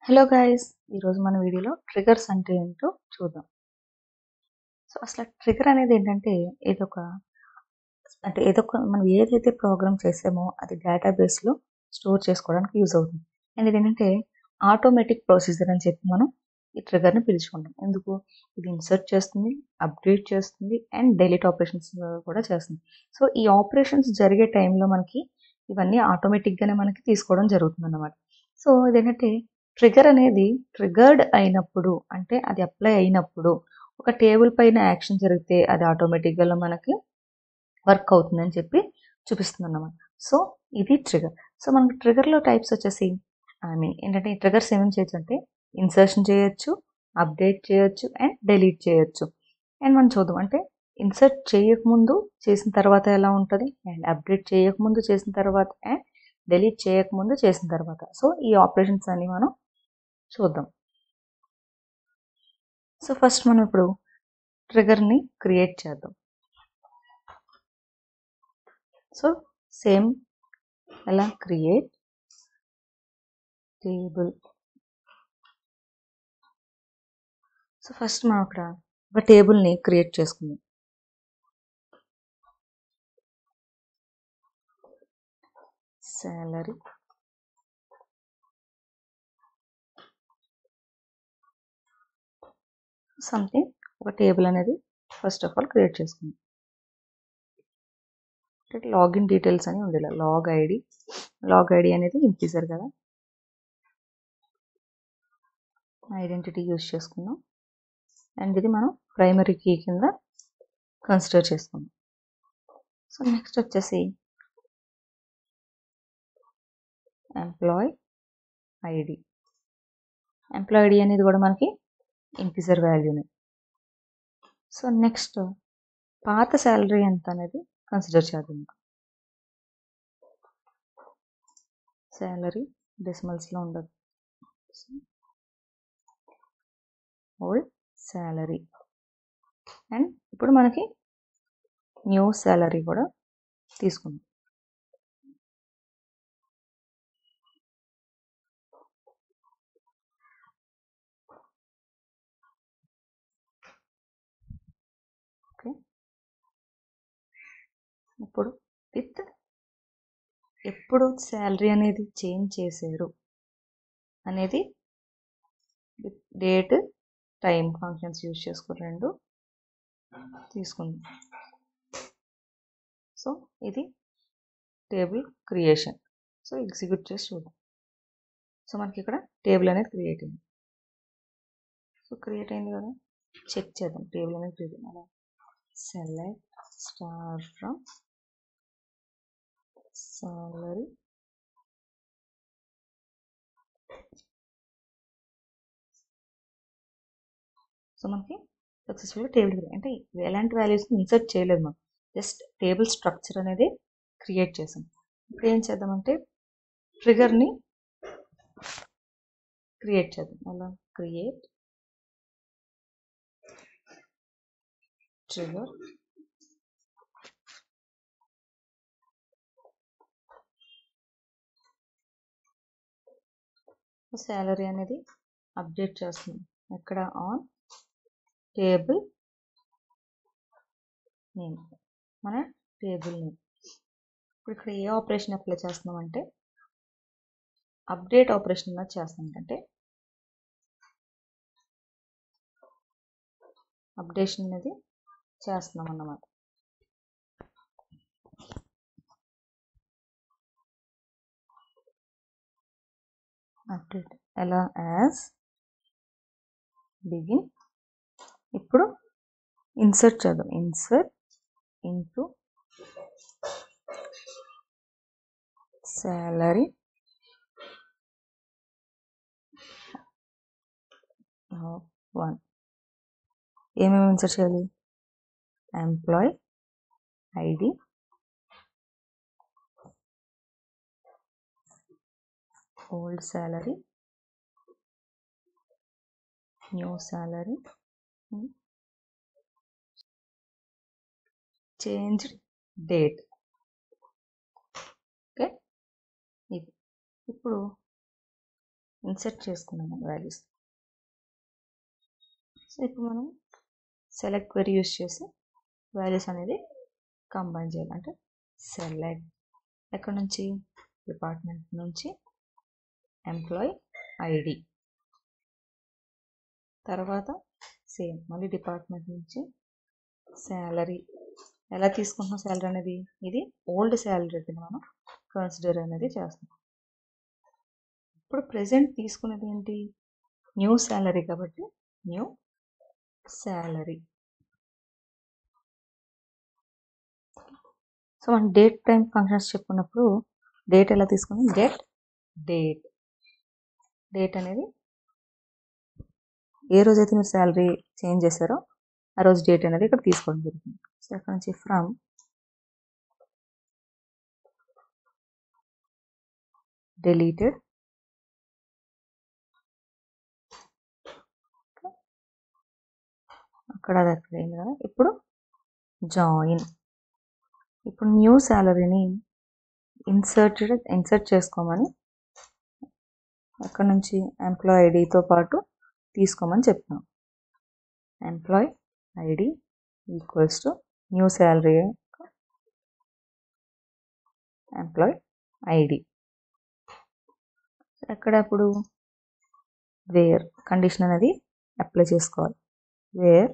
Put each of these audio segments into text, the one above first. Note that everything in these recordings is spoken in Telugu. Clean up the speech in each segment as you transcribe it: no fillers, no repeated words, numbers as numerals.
హలో గైస్, ఈరోజు మన వీడియోలో ట్రిగర్స్ అంటే ఏంటో చూద్దాం. సో అసలు ట్రిగర్ అనేది ఏంటంటే ఏదొక మనం ఏదైతే ప్రోగ్రామ్ చేసామో అది డేటాబేస్లో స్టోర్ చేసుకోవడానికి యూజ్ అవుతుంది. అండ్ ఇది ఏంటంటే ఆటోమేటిక్ ప్రొసీజర్ అని చెప్పి మనం ఈ ట్రిగర్ని పిలుచుకుంటాం. ఎందుకు? ఇది ఇన్సర్ట్ చేస్తుంది, అప్డేట్ చేస్తుంది అండ్ డెలీట్ ఆపరేషన్స్ కూడా చేస్తుంది. సో ఈ ఆపరేషన్స్ జరిగే టైంలో మనకి ఇవన్నీ ఆటోమేటిక్గానే మనకి తీసుకోవడం జరుగుతుంది అన్నమాట. సో ఇదేంటంటే ట్రిగర్ అనేది ట్రిగర్డ్ అయినప్పుడు, అంటే అది అప్లై అయినప్పుడు ఒక టేబుల్ పైన యాక్షన్ జరిగితే అది ఆటోమేటిక్గా మనకి వర్క్ అవుతుందని చెప్పి చూపిస్తుంది అన్నమాట. సో ఇది ట్రిగర్. సో మనకి ట్రిగర్లో టైప్స్ వచ్చేసి ఏంటంటే ఈ ట్రిగర్స్ ఏమేమి చేయొచ్చు అంటే ఇన్సర్షన్ చేయొచ్చు, అప్డేట్ చేయొచ్చు అండ్ డెలీట్ చేయొచ్చు. అండ్ మనం చూద్దాం అంటే ఇన్సర్ట్ చేయకముందు చేసిన తర్వాత ఎలా ఉంటుంది, అండ్ అప్డేట్ చేయకముందు చేసిన తర్వాత అండ్ డెలీట్ చేయకముందు చేసిన తర్వాత. సో ఈ ఆపరేషన్స్ అన్ని మనం చూద్దాం. సో ఫస్ట్ మనం ఇప్పుడు ట్రిగర్ని క్రియేట్ చేద్దాం. సో సేమ్ ఎలా క్రియేట్ టేబుల్. సో ఫస్ట్ మనం అక్కడ ఒక టేబుల్ని క్రియేట్ చేసుకుందాం. సాలరీ సంథింగ్ ఒక టేబుల్ అనేది ఫస్ట్ ఆఫ్ ఆల్ క్రియేట్ చేసుకుందాం. లాగిన్ డీటెయిల్స్ అని ఉంది, లాగ్ ఐడి అనేది ఇంటీజర్ కదా, ఐడెంటిటీ యూజ్ చేసుకుందాం. అండ్ ఇది మనం ప్రైమరీ కీ కింద కన్సిడర్ చేసుకుందాం. సో నెక్స్ట్ వచ్చేసి ఎంప్లాయ్ ఐడి. ఎంప్లాయ్ ఐడి అనేది కూడా మనకి ఇంటీజర్ వాల్యూనే. సో నెక్స్ట్ పాత శాలరీ ఎంత అనేది కన్సిడర్ చేద్దాం. శాలరీ డెసిమల్స్లో ఉండదు, ఓల్డ్ శాలరీ. అండ్ ఇప్పుడు మనకి న్యూ శాలరీ కూడా తీసుకుందాం. ఓకే, ఇప్పుడు విత్ ఎప్పుడు శాలరీ అనేది చేంజ్ చేశారు అనేది డేట్ టైం ఫంక్షన్స్ యూజ్ చేసుకుని రెండు తీసుకుందాం. సో ఇది టేబుల్ క్రియేషన్. సో ఎగ్జిక్యూట్ చేసి చూద్దాం. సో మనకి ఇక్కడ టేబుల్ అనేది క్రియేట్ అయింది. సో క్రియేట్ అయింది కదా, చెక్ చేద్దాం టేబుల్ అనేది క్రియేట్ అయింది. అలా select star from salary. So మనకి సక్సెస్ఫుల్గా టేబుల్ అంటే ఎలాంటి వాల్యూస్ని ఇన్సర్ట్ చేయలేదు, మనం జస్ట్ టేబుల్ స్ట్రక్చర్ అనేది క్రియేట్ చేసాం. ఇప్పుడు ఏం చేద్దామంటే ట్రిగర్ని క్రియేట్ చేద్దాం. అలా క్రియేట్ ట్రిగర్. శాలరీ అనేది అప్డేట్ చేస్తున్నాం ఎక్కడ, ఆన్ టేబుల్ నేమ్, మన టేబుల్ నేమ్. ఇప్పుడు ఇక్కడ ఏ ఆపరేషన్ అప్లై చేస్తున్నాం అంటే అప్డేట్ ఆపరేషన్ అనేది చేస్తాం. అంటే అప్డేషన్ అనేది చేస్తున్నాం అన్నమాట. అప్డేట్ ఎలా యాజ్ బిగిన్. ఇప్పుడు ఇన్సర్ట్ చేద్దాం. Insert into salary one. ఏమేమి ఇన్సర్ట్ చేయాలి? Employee ID, old salary, new salary, changed date. Okay, ఇది ఇప్పుడు ఇన్సర్ట్ చేసుకున్నాము వాల్యూస్. సో ఇప్పుడు మనం సెలెక్ట్ క్వెరీ యూస్ చేసి వాల్యూస్ అనేది కంబైన్ చేయాలి. అంటే సెలెక్ట్ ఎక్కడ నుంచి, డిపార్ట్మెంట్ నుంచి ఎంప్లాయ్ ఐడి, తర్వాత సేమ్ మళ్ళీ డిపార్ట్మెంట్ నుంచి శాలరీ. ఎలా తీసుకుంటున్నాం శాలరీ అనేది, ఇది ఓల్డ్ శాలరీ అయితే మనం కన్సిడర్ అనేది చేస్తాం. ఇప్పుడు ప్రెజెంట్ తీసుకునేది ఏంటి, న్యూ శాలరీ కాబట్టి న్యూ శాలరీ. సో మనం డేట్ టైం ఫంక్షన్స్ చెప్పుకున్నప్పుడు డేట్ ఎలా తీసుకున్నాం, గెట్ డేట్. డేట్ అనేది ఏ రోజైతే మీరు శాలరీ చేంజ్ చేశారో ఆ రోజు డేట్ అనేది ఇక్కడ తీసుకోవడం జరుగుతుంది. సో అక్కడ నుంచి ఫ్రమ్ deleted అక్కడ అది అక్కడ అయింది కదా. ఇప్పుడు జాయిన్. ఇప్పుడు న్యూ శాలరీని ఇన్సర్ట్ చేసుకోమని అక్కడ నుంచి ఎంప్లాయ్ ఐడితో పాటు తీసుకోమని చెప్తున్నాం. Employee ID equals to new salary employee ID. ఎక్కడ అప్పుడు వేర్ కండిషన్ అనేది అప్లై చేసుకోవాలి. వేర్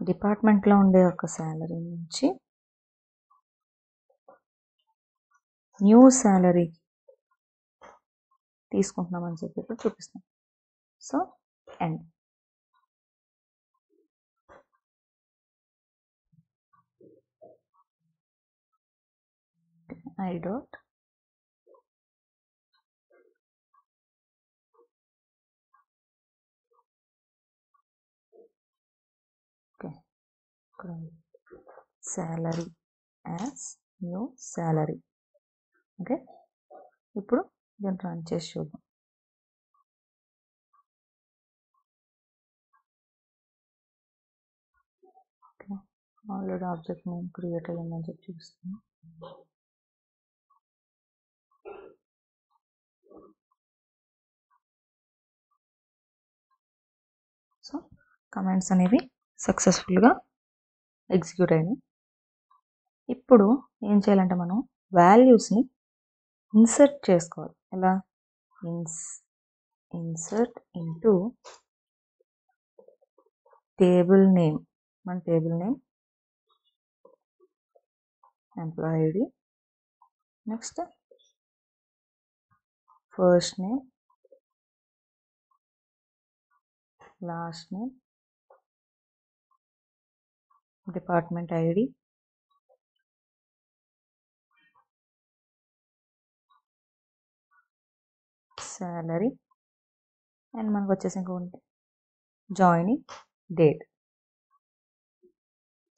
డిపార్ట్మెంట్లో ఉండే ఒక శాలరీ నుంచి న్యూ శాలరీ తీసుకుంటున్నామని చెప్పి ఇప్పుడు చూపిస్తాం. So end. I dot salary as new salary. Okay, ఇప్పుడు దీన్ని రన్ చేసి చూద్దాం. Okay, already object name create అయ్యిందని చెప్పి చూపిస్తాను. సో కమెంట్స్ అనేవి సక్సెస్ఫుల్గా ఎగ్జిక్యూట్ అయినాయి. ఇప్పుడు ఏం చేయాలంటే మనం వాల్యూస్ని ఇన్సర్ట్ చేసుకోవాలి. ఎలా, ఇన్సర్ట్ ఇంటూ టేబుల్ నేమ్. మన table name employee ID, next first name, last name, department ID, salary, and మనకు వచ్చేసి ఇంకొకటి జాయినింగ్ డేట్.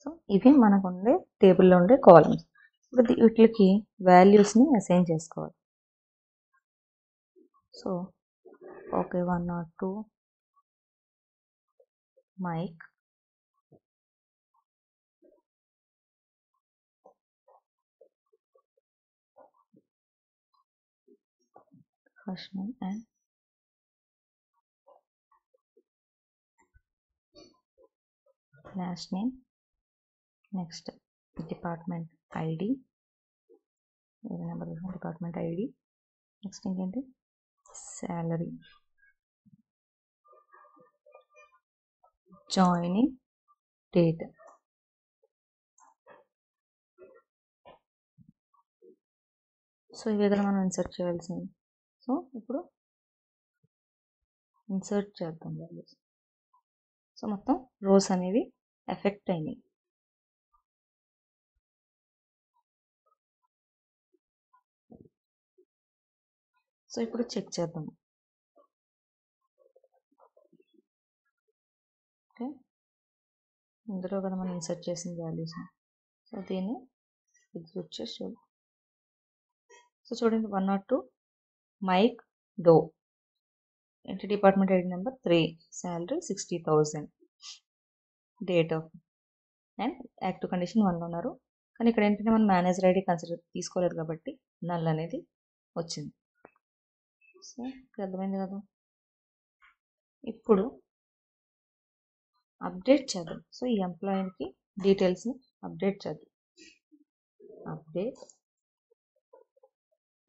సో ఇవి మనకు ఉండే టేబుల్లో ఉండే కాలమ్స్. ఇప్పుడు వీటికి వాల్యూస్ని అసైన్ చేసుకోవాలి. So okay, 102 Mike, first name and last name, next department ID, number department ID, next ఇంకేంటి శాలరీ, జాయినింగ్ డేట్. సో ఈ విధంగా మనం ఇన్సర్ట్ చేయాల్సింది. సో ఇప్పుడు ఇన్సర్ట్ చేద్దాం వాల్యూస్. సో మొత్తం రోస్ అనేవి ఎఫెక్ట్ అయినాయి. సో ఇప్పుడు చెక్ చేద్దాం. ఓకే, ఇందులో కదా మనం ఇన్సర్ట్ చేసిన వాల్యూస్. సో దీన్ని ఎగ్జిక్యూట్ చేసి చూద్దాం. సో చూడండి, 102 మైక్ డో, ఏంటి department ID number 3, salary 60,000, date of, and active condition 1 ఉన్నారు. కానీ ఇక్కడ ఏంటంటే మనం మేనేజర్ ఐడి కన్సిడర్ తీసుకోలేదు కాబట్టి నల్ అనేది వచ్చింది. సో అర్థమైంది కదా. ఇప్పుడు అప్డేట్ చేద్దాం. సో ఈ ఎంప్లాయీకి డీటెయిల్స్ని అప్డేట్ చేద్దాం. Update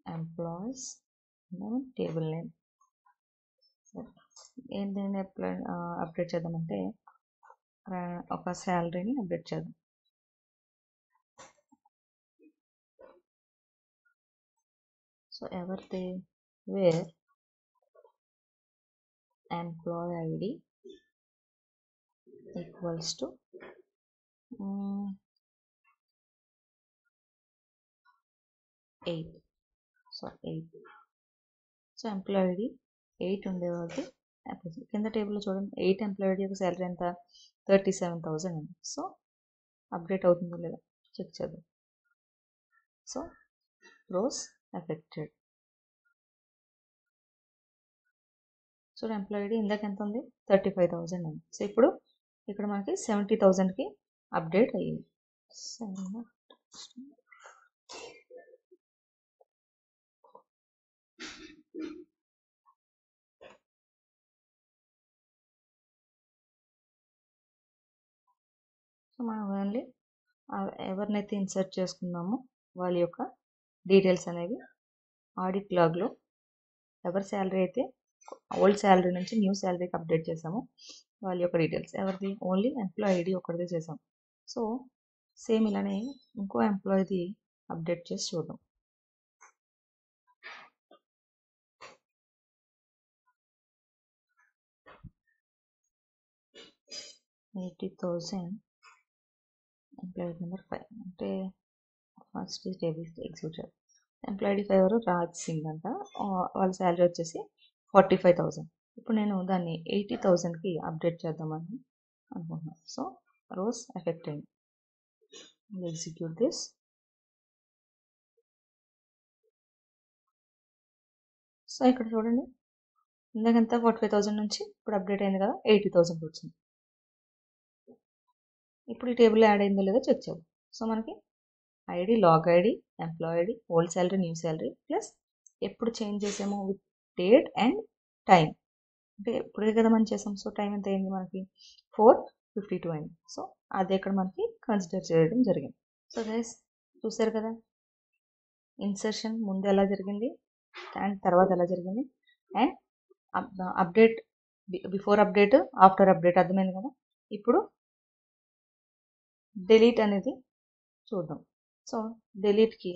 employees table name. ఏంటి అప్డేట్ చేద్దామంటే ఒక శాలరీని అప్డేట్ చేద్దాం. సో ఎవరిది wear employee ID equals to 8. So 8. So employee ID 8 ఉండేవాళ్ళకి కింద టేబుల్లో చూడండి 8 ఎంప్లాయీ ఐడి యొక్క శాలరీ ఎంత 37,000 అండి. సో అప్డేట్ అవుతుందో లేదా చెక్ చేద్దాం. So rows affected. So employee ID ఇందాక ఎంత ఉంది 35,000 అండి. సో ఇప్పుడు ఇక్కడ మనకి 70,000కి అప్డేట్ అయ్యింది. సో మనం ఓన్లీ ఎవరినైతే ఇన్సర్ట్ చేసుకున్నామో వాళ్ళ యొక్క డీటెయిల్స్ అనేవి ఆడిట్ లాగ్లో ఎవరి శాలరీ అయితే ఓల్డ్ శాలరీ నుంచి న్యూ శాలరీకి అప్డేట్ చేసామో వాళ్ళ యొక్క డీటెయిల్స్ ఎవరిది ఓన్లీ ఎంప్లాయీ ఐడి ఒకటిదే చేసాం. సో సేమ్ ఇలానే ఇంకో ఎంప్లాయీది అప్డేట్ చేసి చూద్దాం. $80,000 ఎంప్లాయీ నెంబర్ 5 అంటే ఫస్ట్ టేబుల్ ఎగ్జిక్యూట్ చేయాలి. ఎంప్లాయీ 5 ఎవరు రాజ్ సింగ్ అంట. వాళ్ళ శాలరీ వచ్చేసి 45,000. ఇప్పుడు నేను దాన్ని 80,000కి అప్డేట్ చేద్దామని అనుకుంటున్నాను. సో రోస్ ఎఫెక్ట్ అయింది. Execute this. సో ఇక్కడ చూడండి ఇందాకంతా 45,000 నుంచి ఇప్పుడు అప్డేట్ అయింది కదా 80,000 వచ్చింది. ఇప్పుడు ఈ టేబుల్ యాడ్ అయిందో లేదో చెక్ చేద్దాం. సో మనకి ID log ID employee ID old salary new salary plus ఎప్పుడు చేంజ్ చేసామో విత్ డేట్ అండ్ టైం. అంటే ఇప్పుడే కదా మనం చేసాం. సో టైం ఎంత అయింది మనకి 4:52 అయింది. సో అదే ఇక్కడ మనకి కన్సిడర్ చేయడం జరిగింది. సో గైస్ చూసారు కదా ఇన్సర్షన్ ముందు ఎలా జరిగింది అండ్ తర్వాత ఎలా జరిగింది and update before update after update అర్థమైంది కదా. ఇప్పుడు డిలీట్ అనేది చూద్దాం. సో డిలీట్కి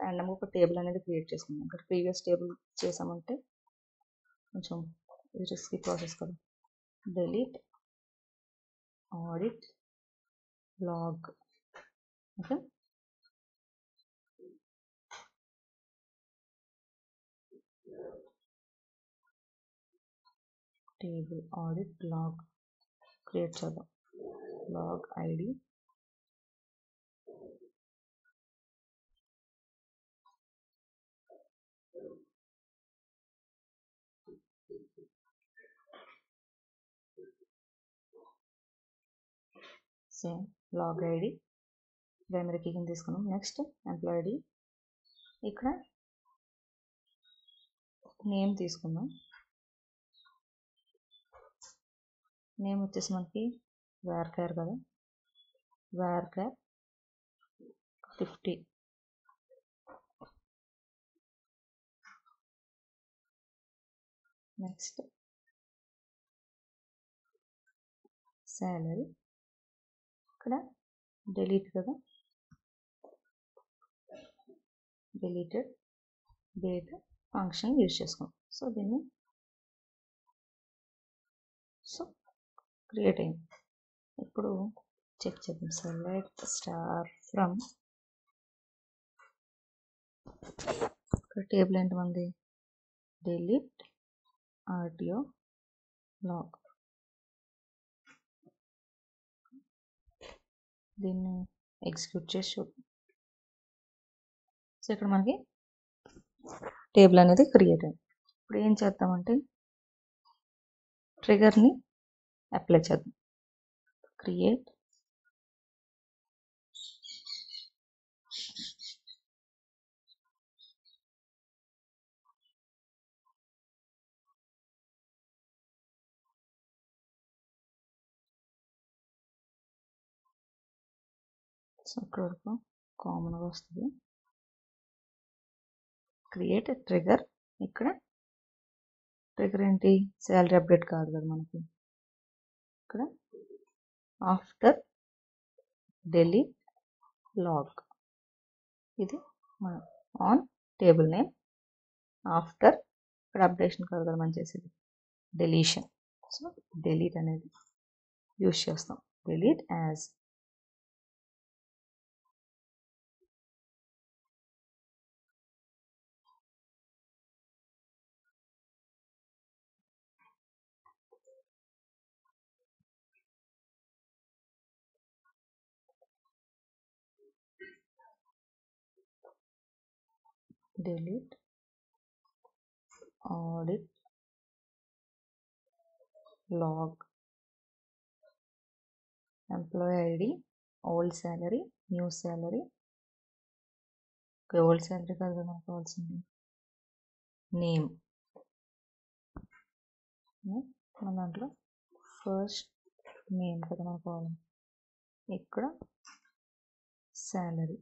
ర్యాండమ్గా ఒక టేబుల్ అనేది క్రియేట్ చేసుకుందాం. ఇక్కడ ప్రీవియస్ టేబుల్ చేసామంటే కొంచెం రిస్కీ ప్రాసెస్ కదా. Delete audit log. Okay table audit log create చేద్దాం. Log ID same log ID primary key కింద తీసుకున్నాం. నెక్స్ట్ ఎంప్లాయీ ఐడి ఇక్కడ నేమ్ తీసుకుందాం. నేమ్ వచ్చేసి మనకి varchar కదా varchar 50. నెక్స్ట్ శాలరీ ఇక్కడ డిలీట్ కదా డిలీటెడ్ డేట్ ఫంక్షన్ యూజ్ చేసుకున్నాం. సో దీన్ని సో క్రియేట్ అయింది. ఇప్పుడు చెక్ చేద్దాం. సెలెక్ట్ స్టార్ ఫ్రమ్ ఇక్కడ టేబుల్ ఏంటమంది డిలీట్ ఆడియో లాగ్. దీన్ని ఎగ్జిక్యూట్ చేసి చూద్దాం. సో ఇక్కడ మనకి టేబుల్ అనేది క్రియేట్ అయింది. ఇప్పుడు ఏం చేద్దామంటే ట్రిగర్ని అప్లై చేద్దాం. క్రియేట్ సో ఇక్కడ వరకు కామన్గా వస్తుంది. Create trigger. ఇక్కడ ట్రిగర్ ఏంటి, శాలరీ అప్డేట్ కాదు కదా మనకి. ఇక్కడ ఆఫ్టర్ delete log, ఇది మన ఆన్ టేబుల్ నేమ్. ఆఫ్టర్ ఇక్కడ అప్డేషన్ కాదు కదా మనం చేసేది, డెలీషన్. సో delete అనేది యూజ్ చేస్తాం. delete as delete audit log, employee ID, old salary, new salary. Old salary కాదు కదా మనకు కావాల్సింది, నేమ్. మన దాంట్లో ఫస్ట్ నేమ్ కదా మనకు కావాలి. ఇక్కడ శాలరీ.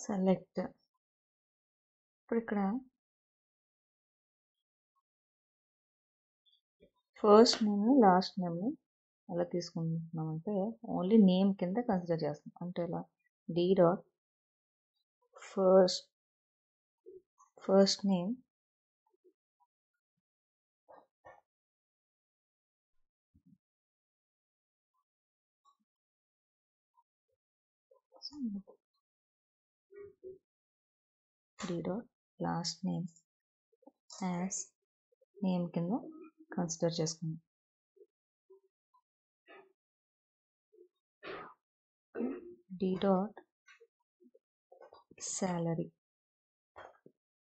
సెలెక్ట్. ఇప్పుడు ఇక్కడ ఫస్ట్ నేమ్ లాస్ట్ నేమ్ని ఎలా తీసుకుంటున్నామంటే ఓన్లీ నేమ్ కింద కన్సిడర్ చేస్తాం. అంటే ఎలా, D dot first name D dot last name as name కింద కన్సిడర్ చేసుకున్నాం. D dot salary,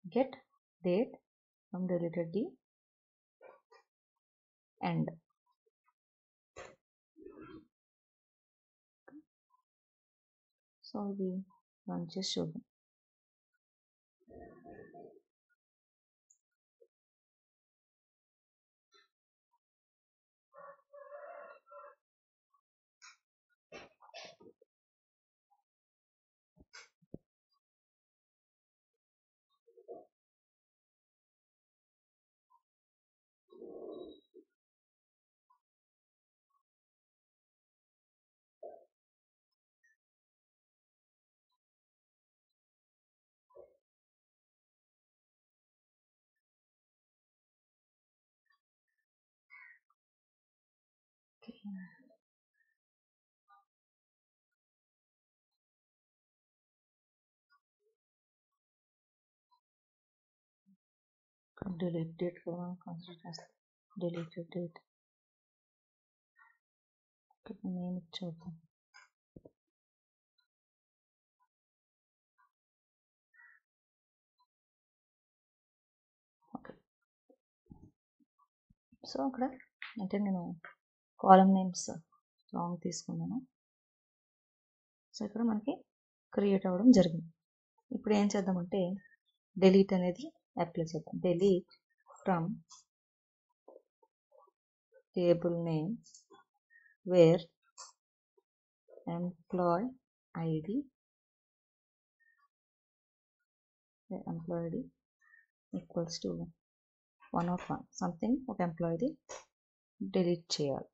get date from deleted d, end. So ఇది రన్ చేసి చూద్దాం. delete date కూడా మనం కన్సిడర్ చేస్తాం. deleted date నేమ్ చూద్దాం. ఓకే, సో అక్కడ అంటే నేను కాలం నేమ్స్ రాంగ్ తీసుకున్నాను. సో ఇక్కడ మనకి క్రియేట్ అవ్వడం జరిగింది. ఇప్పుడు ఏం చేద్దామంటే delete అనేది అప్లై చేద్దాం. delete from table name where employee ID equals to 101, something ఒక ఎంప్లాయీది డిలీట్ చేయాలి.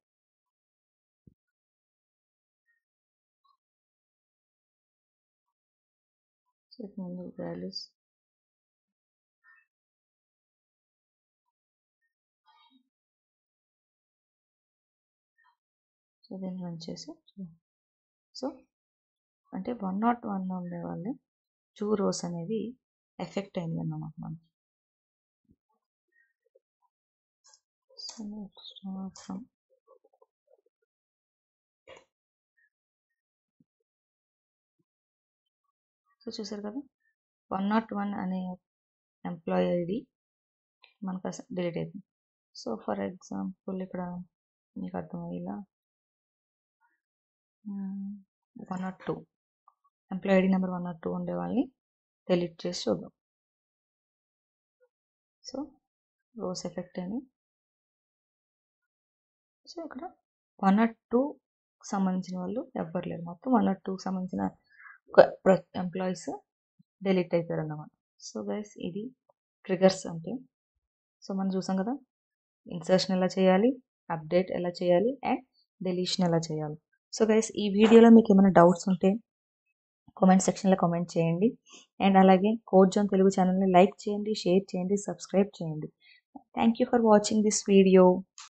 సో ముందు వాల్యూస్ సో దీన్ని రన్ చేసి, సో అంటే 101 ఉండే వాళ్ళే 2 rows అనేవి ఎఫెక్ట్ అయింది అన్నమాట మనకి. సో చూసారు కదా 101 అనే ఎంప్లాయీ ఐడి మనకు డిలీట్ అవుతుంది. సో ఫర్ ఎగ్జాంపుల్ ఇక్కడ మీకు అర్థమయ్యేలా 102 ఎంప్లాయీ ఐడి నెంబర్ 102 ఉండే వాళ్ళని డిలీట్ చేసి చూద్దాం. సో రోస్ ఎఫెక్ట్ అని. సో ఇక్కడ 1 or 2 సంబంధించిన వాళ్ళు ఎవ్వరు లేరు, మొత్తం 1 or 2 సంబంధించిన ఎంప్లాయీస్ డిలీట్ అవుతారు అన్నమాట. సో గైస్ ఇది ట్రిగర్స్ అంటే. సో మనం చూసాం కదా, ఇన్సర్షన్ ఎలా చేయాలి, అప్డేట్ ఎలా చేయాలి అండ్ డెలీషన్ ఎలా చేయాలి. సో గైస్ ఈ వీడియోలో మీకు ఏమైనా డౌట్స్ ఉంటే కామెంట్ సెక్షన్లో కామెంట్ చేయండి. అండ్ అలాగే కోడ్ జోన్ తెలుగు ఛానల్ని లైక్ చేయండి, షేర్ చేయండి, సబ్స్క్రైబ్ చేయండి. Thank you for watching this video.